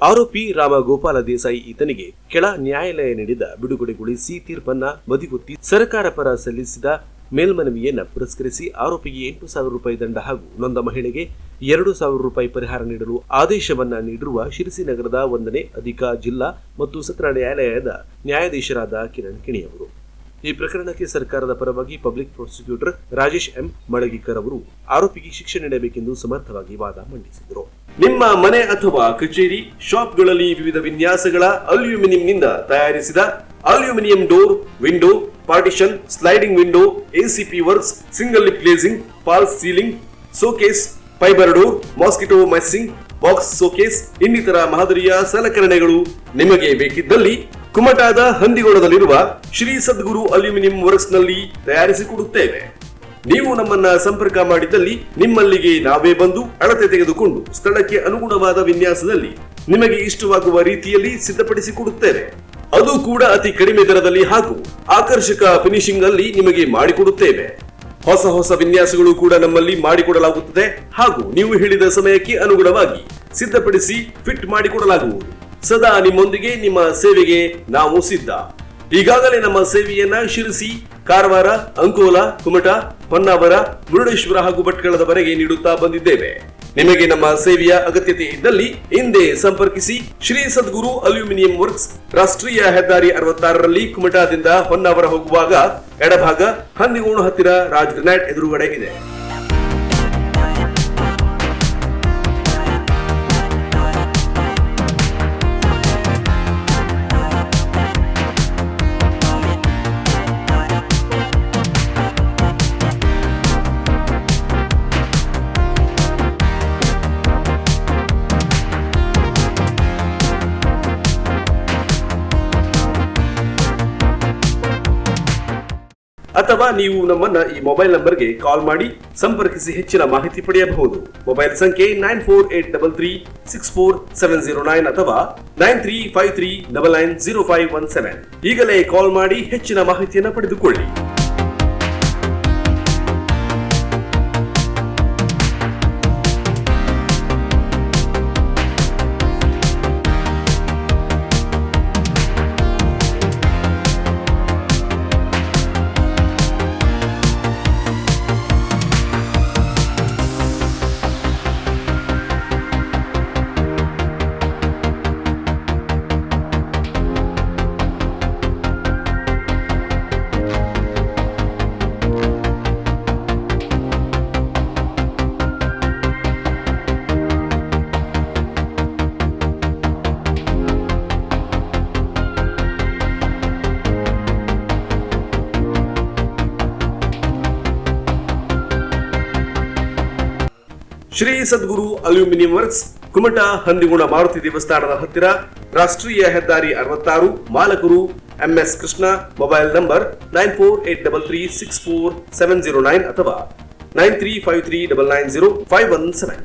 ಆರೋಪಿ ರಾಮಗೋಪಾಲ ದೇಸಾಯಿ ಈತನಿಗೆ ಕೆಳ ನ್ಯಾಯಾಲಯ ನೀಡಿದ ಬಿಡುಗಡೆಗೊಳಿಸಿ ತೀರ್ಪನ್ನ ಬದಿಗೊತ್ತಿ ಸರ್ಕಾರ ಪರ ಸಲ್ಲಿಸಿದ ಮೇಲ್ಮನವಿಯನ್ನ ಪುರಸ್ಕರಿಸಿ ಆರೋಪಿಗೆ 8,000 ರೂಪಾಯಿ ದಂಡ ಹಾಗೂ ನೊಂದ ಮಹಿಳೆಗೆ 2,000 ರೂಪಾಯಿ ಪರಿಹಾರ ನೀಡಲು ಆದೇಶವನ್ನ ನೀಡಿರುವ ಶಿರಸಿ ನಗರದ 1ನೇ ಅಧಿಕ ಜಿಲ್ಲಾ ಮತ್ತು ಸತ್ರ ನ್ಯಾಯಾಲಯದ ನ್ಯಾಯಾಧೀಶರಾದ ಕಿರಣ್ ಕಿಣಿ ಅವರು ಈ ಪ್ರಕರಣಕ್ಕೆ ಸರ್ಕಾರದ ಪರವಾಗಿ ಪಬ್ಲಿಕ್ ಪ್ರಾಸಿಕ್ಯೂಟರ್ ರಾಜೇಶ್ ಎಂ ಮಳಗಿಕರ್ ಅವರು ಆರೋಪಿಗೆ ಶಿಕ್ಷೆ ನೀಡಬೇಕೆಂದು ಸಮರ್ಥವಾಗಿ ವಾದ ಮಂಡಿಸಿದರು. ನಿಮ್ಮ ಮನೆ ಅಥವಾ ಕಚೇರಿ ಶಾಪ್ಗಳಲ್ಲಿ ವಿವಿಧ ವಿನ್ಯಾಸಗಳ ಅಲ್ಯೂಮಿನಿಯಂನಿಂದ ತಯಾರಿಸಿದ aluminium door, window, partition, sliding window, ACP works, single lip glazing, false ceiling, showcase, fibre door, mosquito meshing, box showcase ಇನ್ನಿತರ ಮಾದರಿಯ ಸಲಕರಣೆಗಳು ನಿಮಗೆ ಬೇಕಿದ್ದಲ್ಲಿ ಕುಮಟಾದ ಹಂದಿಗೋಳದಲ್ಲಿರುವ ಶ್ರೀ ಸದ್ಗುರು ಅಲ್ಯೂಮಿನಿಯಂ ವರ್ಕ್ಸ್ ನಲ್ಲಿ ತಯಾರಿಸಿಕೊಡುತ್ತೇವೆ. ನೀವು ನಮ್ಮನ್ನ ಸಂಪರ್ಕ ಮಾಡಿದಲ್ಲಿ ನಿಮ್ಮಲ್ಲಿಗೆ ನಾವೇ ಬಂದು ಅಳತೆ ತೆಗೆದುಕೊಂಡು ಸ್ಥಳಕ್ಕೆ ಅನುಗುಣವಾದ ವಿನ್ಯಾಸದಲ್ಲಿ ನಿಮಗೆ ಇಷ್ಟವಾಗುವ ರೀತಿಯಲ್ಲಿ ಸಿದ್ಧಪಡಿಸಿಕೊಡುತ್ತೇವೆ. ಅದು ಕೂಡ ಅತಿ ಕಡಿಮೆ ದರದಲ್ಲಿ ಹಾಗೂ ಆಕರ್ಷಕ ಫಿನಿಶಿಂಗ್ ಅಲ್ಲಿ ನಿಮಗೆ ಮಾಡಿಕೊಡುತ್ತೇವೆ. ಹೊಸ ವಿನ್ಯಾಸಗಳು ಕೂಡ ನಮ್ಮಲ್ಲಿ ಮಾಡಿಕೊಡಲಾಗುತ್ತದೆ ಹಾಗೂ ನೀವು ಹೇಳಿದ ಸಮಯಕ್ಕೆ ಅನುಗುಣವಾಗಿ ಸಿದ್ಧಪಡಿಸಿ ಫಿಟ್ ಮಾಡಿಕೊಡಲಾಗುವುದು. ಸದಾ ನಿಮ್ಮೊಂದಿಗೆ, ನಿಮ್ಮ ಸೇವೆಗೆ ನಾವು ಸಿದ್ಧ. ಈಗಾಗಲೇ ನಮ್ಮ ಸೇವೆಯನ್ನ ಶಿರಸಿ, ಕಾರವಾರ, ಅಂಕೋಲಾ, ಕುಮಟಾ, ಹೊನ್ನಾವರ, ಮುರುಡೇಶ್ವರ ಹಾಗೂ ಭಟ್ಕಳದವರೆಗೆ ನೀಡುತ್ತಾ ಬಂದಿದ್ದೇವೆ. ನಿಮಗೆ ನಮ್ಮ ಸೇವೆಯ ಅಗತ್ಯತೆ ಇದ್ದಲ್ಲಿ ಹಿಂದೆ ಸಂಪರ್ಕಿಸಿ. ಶ್ರೀ ಸದ್ಗುರು ಅಲ್ಯೂಮಿನಿಯಂ ವರ್ಕ್ಸ್, ರಾಷ್ಟ್ರೀಯ ಹೆದ್ದಾರಿ 66ರಲ್ಲಿ ಕುಮಟಾದಿಂದ ಹೊನ್ನಾವರ ಹೋಗುವಾಗ ಎಡಭಾಗ, ಹಂದಿಗೋಣ ಹತ್ತಿರ ರಾಜ್ ಗ್ರನೈಟ್ ಎದುರುಗಡೆ ಇದೆ. ಅಥವಾ ನೀವು ನಮ್ಮನ್ನ ಈ ಮೊಬೈಲ್ ನಂಬರ್ಗೆ ಕಾಲ್ ಮಾಡಿ ಸಂಪರ್ಕಿಸಿ ಹೆಚ್ಚಿನ ಮಾಹಿತಿ ಪಡೆಯಬಹುದು. ಮೊಬೈಲ್ ಸಂಖ್ಯೆ 9483364709 ಅಥವಾ 9353990517. ಈಗಲೇ ಕಾಲ್ ಮಾಡಿ ಹೆಚ್ಚಿನ ಮಾಹಿತಿಯನ್ನು ಪಡೆದುಕೊಳ್ಳಿ. ಶ್ರೀ ಸದ್ಗುರು ಅಲ್ಯೂಮಿನಿಯಂ ವರ್ಕ್ಸ್, ಕುಮಟಾ ಹಂದಿಗೋಣ ಮಾರುತಿ ದೇವಸ್ಥಾನದ ಹತ್ತಿರ, ರಾಷ್ಟ್ರೀಯ ಹೆದ್ದಾರಿ 66. ಮಾಲಕರು MS ಕೃಷ್ಣ. ಮೊಬೈಲ್ ನಂಬರ್ 9483364709 ಅಥವಾ 9353990517.